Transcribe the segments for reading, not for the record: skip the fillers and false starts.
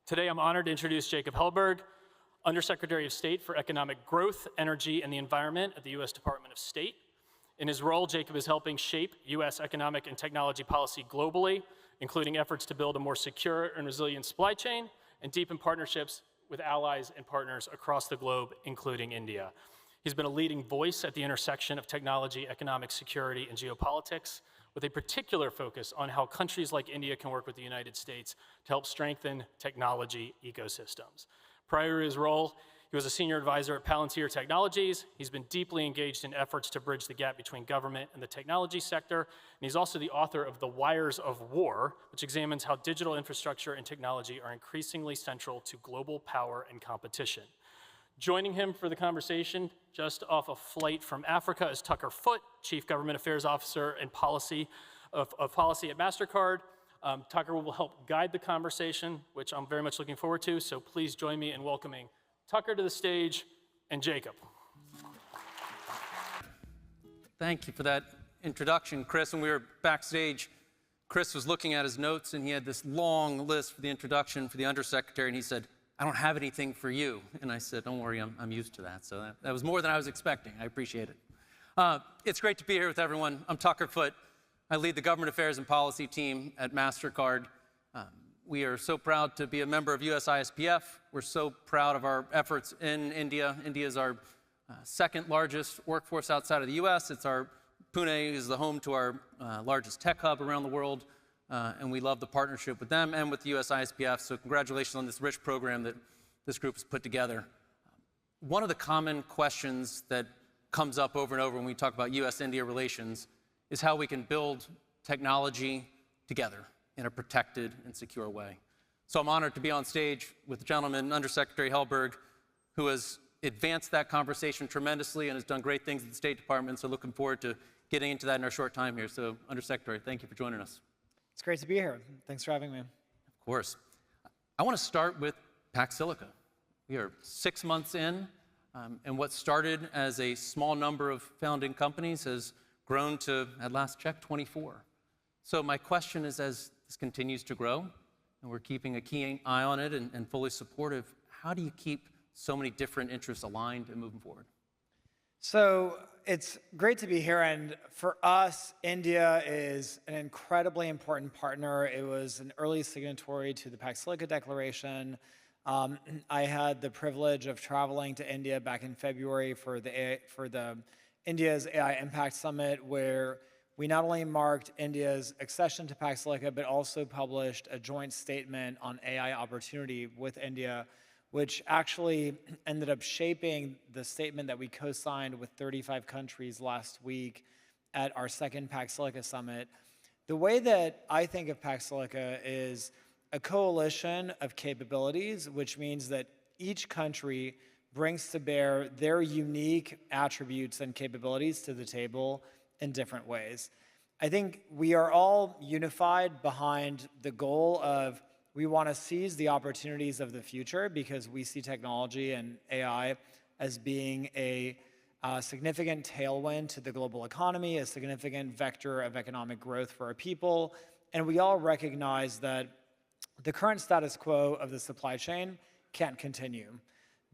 Today, I'm honored to introduce Jacob Helberg, Under Secretary of State for Economic Growth, Energy, and the Environment at the U.S. Department of State. In his role, Jacob is helping shape U.S. economic and technology policy globally, including efforts to build a more secure and resilient supply chain and deepen partnerships with allies and partners across the globe, including India. He's been a leading voice at the intersection of technology, economic security, and geopolitics, with a particular focus on how countries like India can work with the United States to help strengthen technology ecosystems. Prior to his role, he was a senior advisor at Palantir Technologies. He's been deeply engaged in efforts to bridge the gap between government and the technology sector. And he's also the author of The Wires of War, which examines how digital infrastructure and technology are increasingly central to global power and competition. Joining him for the conversation, just off a flight from Africa, is Tucker Foote, Chief Government Affairs Officer and Policy at MasterCard. Tucker will help guide the conversation, which I'm very much looking forward to, so please join me in welcoming Tucker to the stage and Jacob. Thank you for that introduction, Chris. When we were backstage, Chris was looking at his notes and he had this long list for the introduction for the Undersecretary, and he said, "I don't have anything for you." And I said, "Don't worry, I'm used to that." So that was more than I was expecting. I appreciate it. It's great to be here with everyone. I'm Tucker Foote. I lead the Government Affairs and Policy team at MasterCard. We are so proud to be a member of USISPF. We're so proud of our efforts in India. India is our second largest workforce outside of the US. Pune is the home to our largest tech hub around the world. And we love the partnership with them and with the USISPF. So congratulations on this rich program that this group has put together. One of the common questions that comes up over and over when we talk about US-India relations is how we can build technology together in a protected and secure way. So I'm honored to be on stage with the gentleman, Undersecretary Helberg, who has advanced that conversation tremendously and has done great things at the State Department. So looking forward to getting into that in our short time here. So Undersecretary, thank you for joining us. It's great to be here. Thanks for having me. Of course. I want to start with Paxilica. We are 6 months in, and what started as a small number of founding companies has grown to, at last check, 24. So my question is, as this continues to grow, and we're keeping a keen eye on it and fully supportive, how do you keep so many different interests aligned and moving forward? So it's great to be here, and for us, India is an incredibly important partner. It was an early signatory to the Paxilica Declaration. I had the privilege of traveling to India back in February for the India's AI Impact Summit, where we not only marked India's accession to Paxilica, but also published a joint statement on AI opportunity with India, which actually ended up shaping the statement that we co-signed with 35 countries last week at our second Paxilica Summit. The way that I think of Paxilica is a coalition of capabilities, which means that each country brings to bear their unique attributes and capabilities to the table in different ways. I think we are all unified behind the goal of we want to seize the opportunities of the future because we see technology and AI as being a significant tailwind to the global economy, a significant vector of economic growth for our people. And we all recognize that the current status quo of the supply chain can't continue.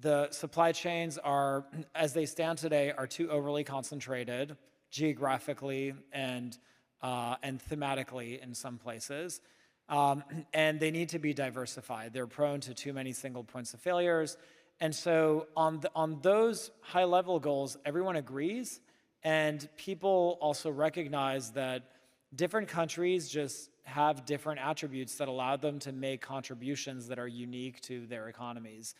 The supply chains are, as they stand today, are too overly concentrated geographically and thematically in some places. And they need to be diversified. They're prone to too many single points of failures. And so on those high-level goals, everyone agrees. And people also recognize that different countries just have different attributes that allow them to make contributions that are unique to their economies.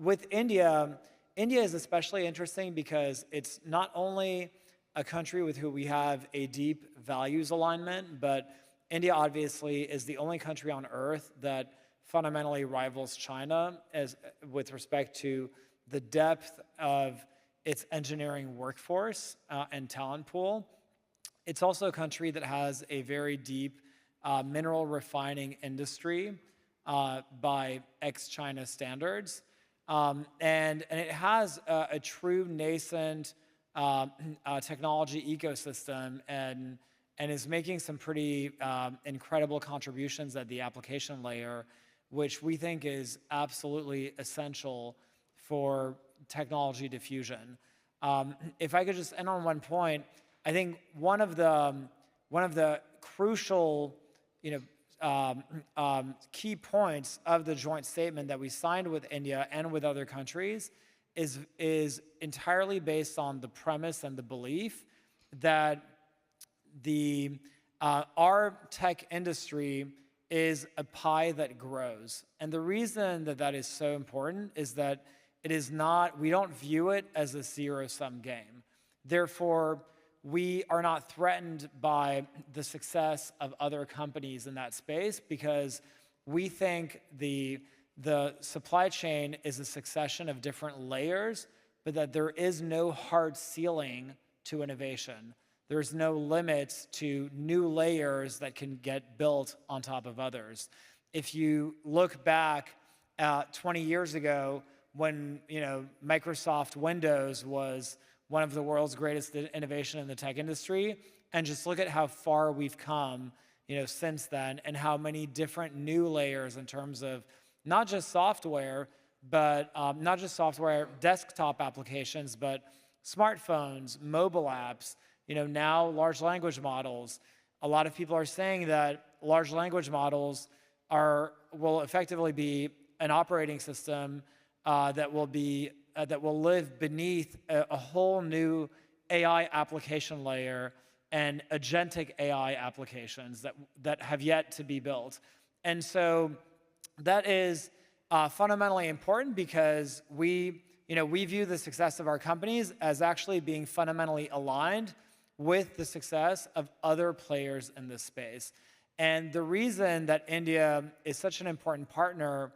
With India, India is especially interesting because it's not only a country with whom we have a deep values alignment, but India obviously is the only country on earth that fundamentally rivals China with respect to the depth of its engineering workforce and talent pool. It's also a country that has a very deep mineral refining industry by ex-China standards. And it has a true nascent technology ecosystem and is making some pretty incredible contributions at the application layer, which we think is absolutely essential for technology diffusion. If I could just end on one point, I think one of the crucial, key points of the joint statement that we signed with India and with other countries is entirely based on the premise and the belief that our tech industry is a pie that grows. And the reason that that is so important is that we don't view it as a zero-sum game. Therefore, we are not threatened by the success of other companies in that space because we think the supply chain is a succession of different layers, but that there is no hard ceiling to innovation. There's no limits to new layers that can get built on top of others. If you look back 20 years ago when Microsoft Windows was one of the world's greatest innovation in the tech industry, and just look at how far we've come since then and how many different new layers in terms of not just software, but desktop applications, but smartphones, mobile apps, now large language models. A lot of people are saying that large language models will effectively be an operating system that will live beneath a whole new AI application layer and agentic AI applications that have yet to be built. And so that is fundamentally important because we view the success of our companies as actually being fundamentally aligned with the success of other players in this space. And the reason that India is such an important partner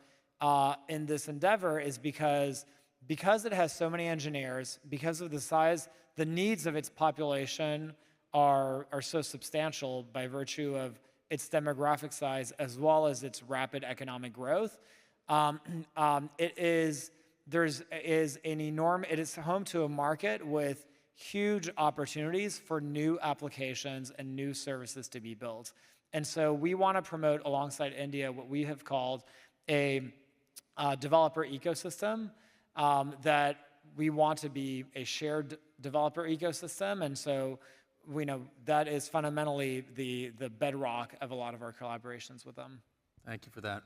in this endeavor is because it has so many engineers, because of the size, the needs of its population are so substantial by virtue of its demographic size as well as its rapid economic growth. It is home to a market with huge opportunities for new applications and new services to be built. And so we want to promote alongside India what we have called a developer ecosystem, that we want to be a shared developer ecosystem. And so we know that is fundamentally the bedrock of a lot of our collaborations with them. Thank you for that.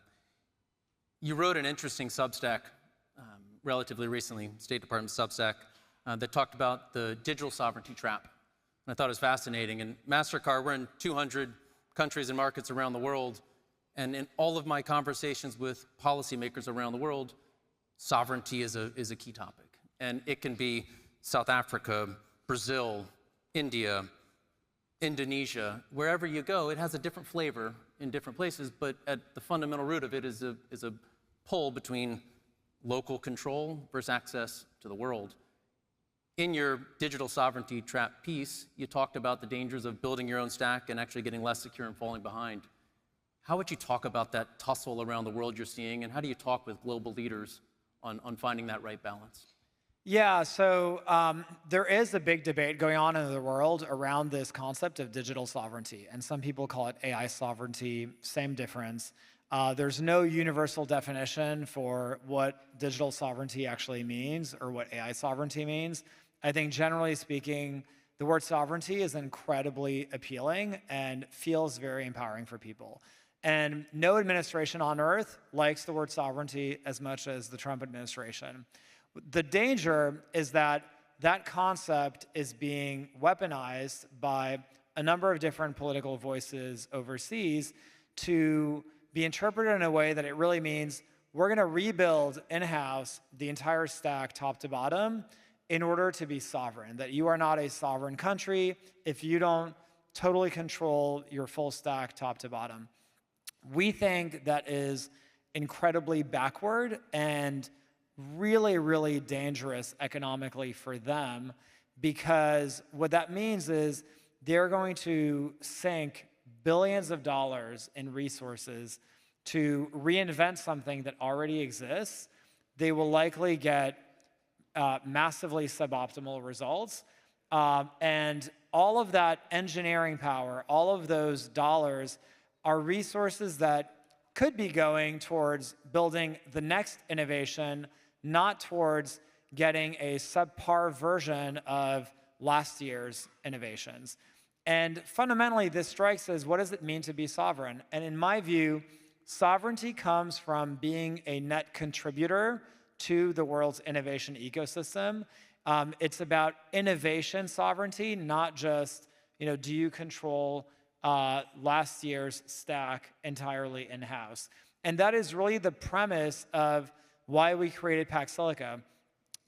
You wrote an interesting Substack relatively recently, State Department Substack, that talked about the digital sovereignty trap. And I thought it was fascinating. And MasterCard, we're in 200 countries and markets around the world. And in all of my conversations with policymakers around the world, sovereignty is a key topic. And it can be South Africa, Brazil, India, Indonesia. Wherever you go, it has a different flavor in different places, but at the fundamental root of it is a pull between local control versus access to the world. In your digital sovereignty trap piece, you talked about the dangers of building your own stack and actually getting less secure and falling behind. How would you talk about that tussle around the world you're seeing, and how do you talk with global leaders on finding that right balance? Yeah, so there is a big debate going on in the world around this concept of digital sovereignty, and some people call it AI sovereignty, same difference. There's no universal definition for what digital sovereignty actually means or what AI sovereignty means. I think generally speaking, the word sovereignty is incredibly appealing and feels very empowering for people. And no administration on earth likes the word sovereignty as much as the Trump administration. The danger is that that concept is being weaponized by a number of different political voices overseas to be interpreted in a way that it really means we're going to rebuild in-house the entire stack top to bottom in order to be sovereign, that you are not a sovereign country if you don't totally control your full stack top to bottom. We think that is incredibly backward and really, really dangerous economically for them, because what that means is they're going to sink billions of dollars in resources to reinvent something that already exists. They will likely get massively suboptimal results. And all of that engineering power, all of those dollars are resources that could be going towards building the next innovation, not towards getting a subpar version of last year's innovations. And fundamentally, this strikes as, what does it mean to be sovereign? And in my view, sovereignty comes from being a net contributor to the world's innovation ecosystem. It's about innovation sovereignty, not just, do you control last year's stack entirely in-house? And that is really the premise of why we created Pax Silica.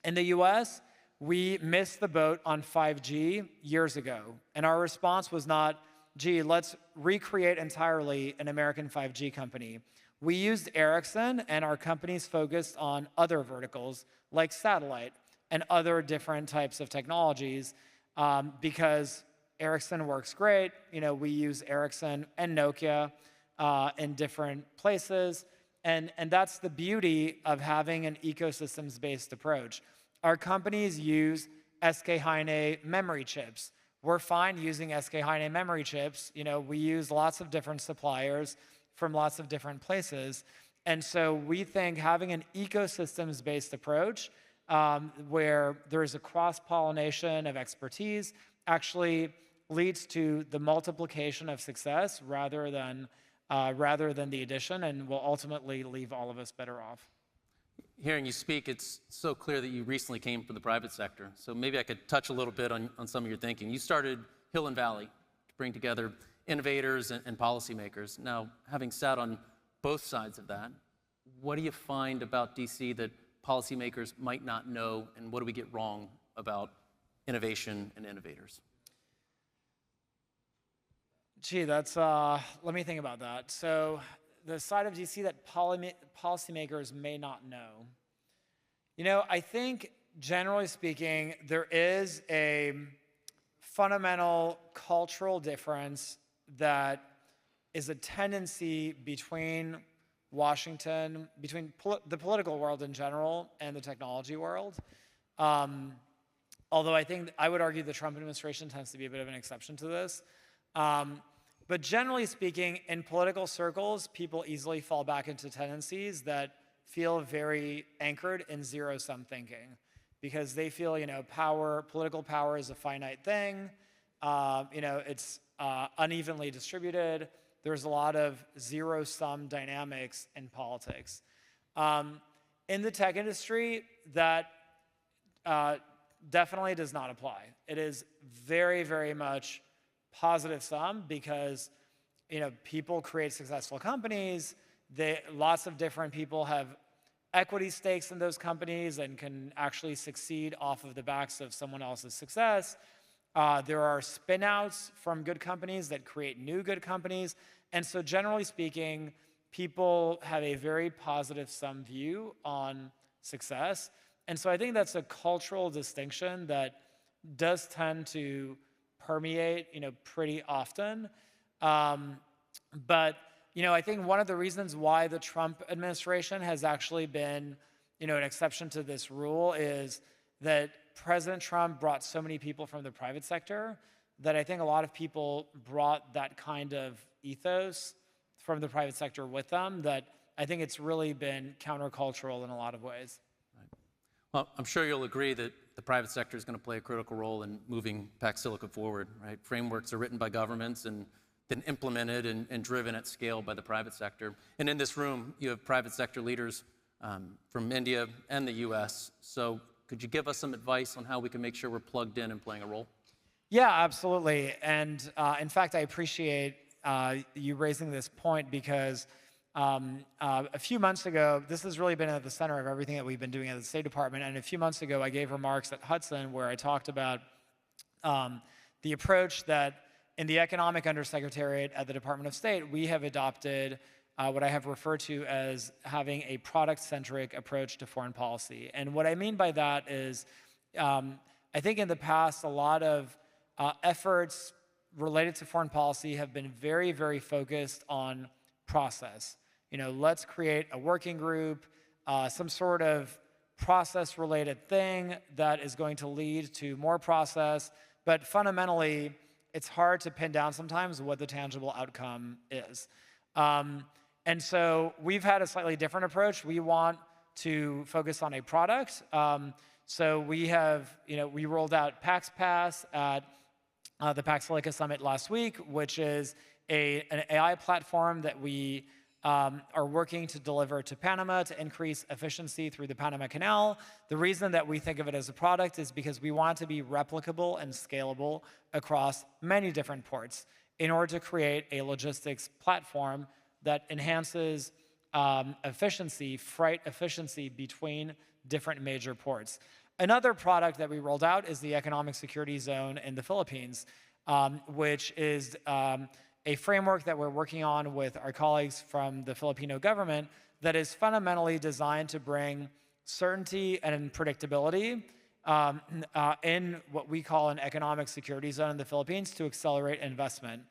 In the US, we missed the boat on 5G years ago. And our response was not, gee, let's recreate entirely an American 5G company. We used Ericsson, and our companies focused on other verticals like satellite and other different types of technologies because Ericsson works great. We use Ericsson and Nokia in different places. And that's the beauty of having an ecosystems-based approach. Our companies use SK Hynix memory chips. We're fine using SK Hynix memory chips. We use lots of different suppliers from lots of different places. And so we think having an ecosystems-based approach where there's a cross-pollination of expertise actually leads to the multiplication of success rather than the addition, and will ultimately leave all of us better off. Hearing you speak, it's so clear that you recently came from the private sector. So maybe I could touch a little bit on some of your thinking. You started Hill and Valley to bring together innovators and policymakers. Now, having sat on both sides of that, what do you find about DC that policymakers might not know, and what do we get wrong about innovation and innovators? Gee, that's, let me think about that. So the side of DC that policymakers may not know. I think, generally speaking, there is a fundamental cultural difference that is a tendency between Washington, between the political world in general and the technology world. Although I would argue the Trump administration tends to be a bit of an exception to this. But generally speaking, in political circles, people easily fall back into tendencies that feel very anchored in zero-sum thinking, because they feel, political power is a finite thing. It's unevenly distributed. There's a lot of zero-sum dynamics in politics. In the tech industry, that definitely does not apply. It is very, very much positive sum because people create successful companies. Lots of different people have equity stakes in those companies and can actually succeed off of the backs of someone else's success. There are spin-outs from good companies that create new good companies. And so generally speaking, people have a very positive sum view on success. And so I think that's a cultural distinction that does tend to permeate, pretty often. But, I think one of the reasons why the Trump administration has actually been, an exception to this rule is that President Trump brought so many people from the private sector that I think a lot of people brought that kind of ethos from the private sector with them that I think it's really been countercultural in a lot of ways. Right. Well, I'm sure you'll agree that the private sector is going to play a critical role in moving Pax Silica forward, right? Frameworks are written by governments and then implemented and driven at scale by the private sector. And in this room, you have private sector leaders from India and the US. So could you give us some advice on how we can make sure we're plugged in and playing a role? Yeah, absolutely. And in fact, I appreciate you raising this point because a few months ago, this has really been at the center of everything that we've been doing at the State Department. And a few months ago, I gave remarks at Hudson where I talked about the approach that in the Economic Undersecretariat at the Department of State, we have adopted what I have referred to as having a product-centric approach to foreign policy. And what I mean by that is, I think in the past, a lot of efforts related to foreign policy have been very, very focused on process. Let's create a working group, some sort of process-related thing that is going to lead to more process. But fundamentally, it's hard to pin down sometimes what the tangible outcome is. And so we've had a slightly different approach. We want to focus on a product. So we have, we rolled out Pax Pass at the Pax Silica Summit last week, which is an AI platform that we are working to deliver to Panama to increase efficiency through the Panama Canal. The reason that we think of it as a product is because we want it to be replicable and scalable across many different ports in order to create a logistics platform that enhances efficiency, freight efficiency between different major ports. Another product that we rolled out is the Economic Security Zone in the Philippines, which is a framework that we're working on with our colleagues from the Filipino government that is fundamentally designed to bring certainty and predictability in what we call an economic security zone in the Philippines to accelerate investment.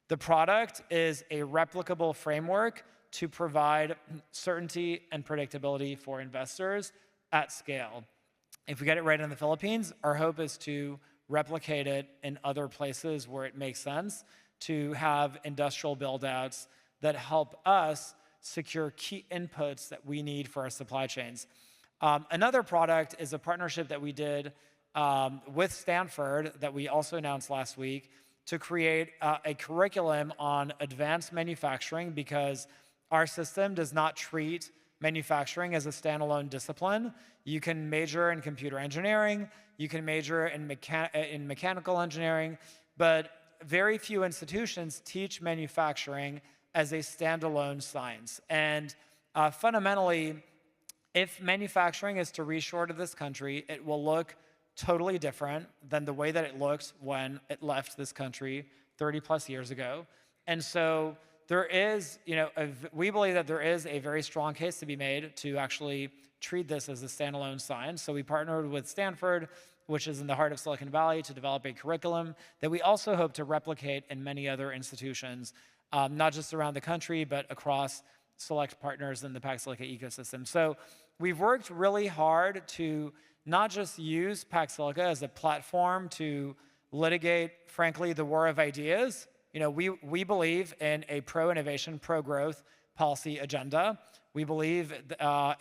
The product is a replicable framework to provide certainty and predictability for investors at scale. If we get it right in the Philippines, our hope is to replicate it in other places where it makes sense to have industrial build-outs that help us secure key inputs that we need for our supply chains. Another product is a partnership that we did with Stanford that we also announced last week to create a curriculum on advanced manufacturing, because our system does not treat manufacturing as a standalone discipline. You can major in computer engineering, you can major in mechanical engineering, but very few institutions teach manufacturing as a standalone science. And fundamentally, if manufacturing is to reshore to this country, it will look totally different than the way that it looked when it left this country 30 plus years ago. And so there is, we believe that there is a very strong case to be made to actually treat this as a standalone science. So we partnered with Stanford, which is in the heart of Silicon Valley, to develop a curriculum that we also hope to replicate in many other institutions, not just around the country, but across select partners in the Pax Silica ecosystem. So we've worked really hard to not just use Pax Silica as a platform to litigate, frankly, the war of ideas. We believe in a pro-innovation, pro-growth policy agenda. We believe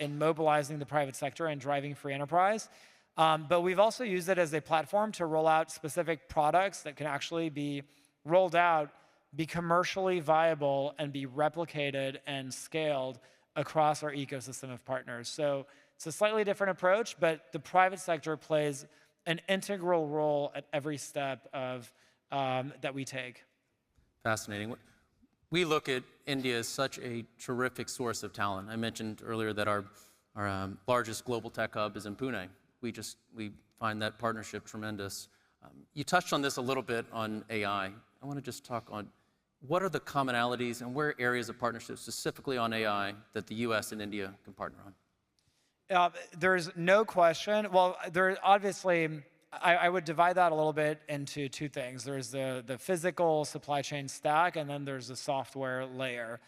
in mobilizing the private sector and driving free enterprise. But we've also used it as a platform to roll out specific products that can actually be rolled out, be commercially viable, and be replicated and scaled across our ecosystem of partners. So it's a slightly different approach, but the private sector plays an integral role at every step of that we take. Fascinating. We look at India as such a terrific source of talent. I mentioned earlier that our largest global tech hub is in Pune. We find that partnership tremendous. You touched on this a little bit on AI. I want to just talk on what are the commonalities and where are areas of partnership specifically on AI that the US and India can partner on? There's no question. Well, obviously, I would divide that a little bit into two things. There's the physical supply chain stack, and then there's the software layer.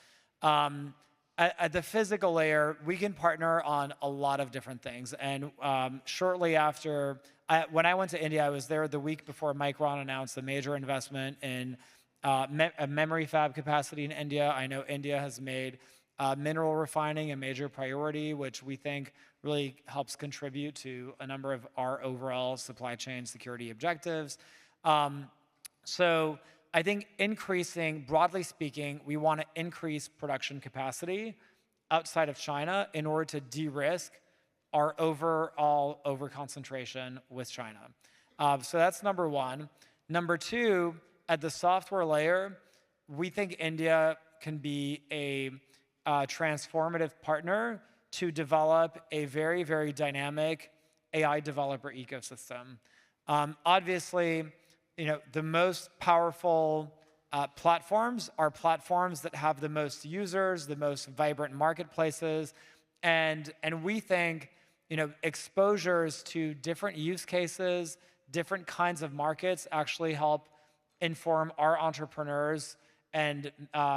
At the physical layer, we can partner on a lot of different things. And shortly after, when I went to India, I was there the week before Micron announced a major investment in a memory fab capacity in India. I know India has made mineral refining a major priority, which we think really helps contribute to a number of our overall supply chain security objectives. So I think broadly speaking, we want to increase production capacity outside of China in order to de-risk our overall overconcentration with China. So that's number one. Number two, at the software layer, we think India can be a transformative partner to develop a very, very dynamic AI developer ecosystem. Obviously, the most powerful platforms are platforms that have the most users, the most vibrant marketplaces, and we think exposures to different use cases, different kinds of markets actually help inform our entrepreneurs and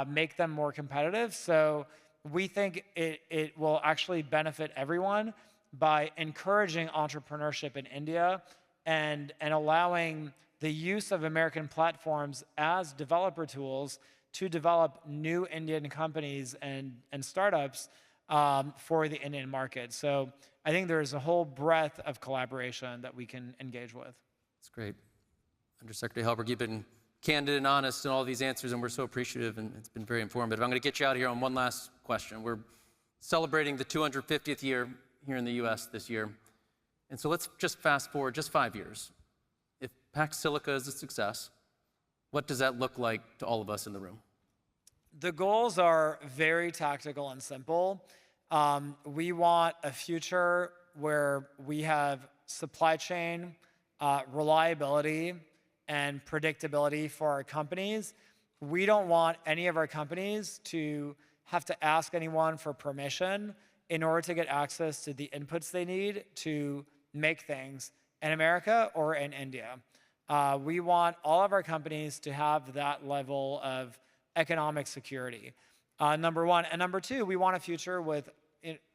make them more competitive. So we think it will actually benefit everyone by encouraging entrepreneurship in India and allowing the use of American platforms as developer tools to develop new Indian companies and startups for the Indian market. So I think there's a whole breadth of collaboration that we can engage with. That's great. Undersecretary Helberg, you've been candid and honest in all these answers, and we're so appreciative, and it's been very informative. I'm going to get you out of here on one last question. We're celebrating the 250th year here in the US this year. And so let's just fast forward just 5 years. If Pax Silica is a success, what does that look like to all of us in the room? The goals are very tactical and simple. We want a future where we have supply chain reliability and predictability for our companies. We don't want any of our companies to have to ask anyone for permission in order to get access to the inputs they need to make things in America or in India. We want all of our companies to have that level of economic security, number one. And number two, we want a future with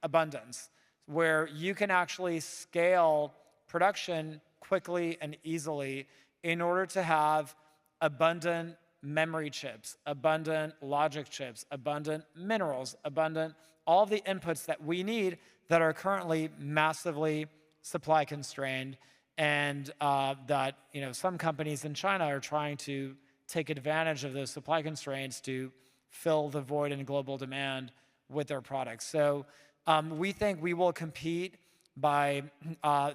abundance, where you can actually scale production quickly and easily in order to have abundant memory chips, abundant logic chips, abundant minerals, abundant all of the inputs that we need that are currently massively supply constrained, and that some companies in China are trying to take advantage of those supply constraints to fill the void in global demand with their products. So we think we will compete by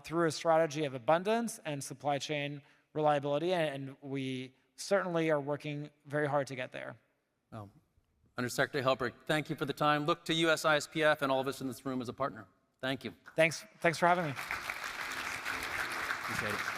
through a strategy of abundance and supply chain reliability, and we certainly are working very hard to get there. Well, Undersecretary Helberg, thank you for the time. Look to USISPF and all of us in this room as a partner. Thank you. Thanks for having me. Appreciate it.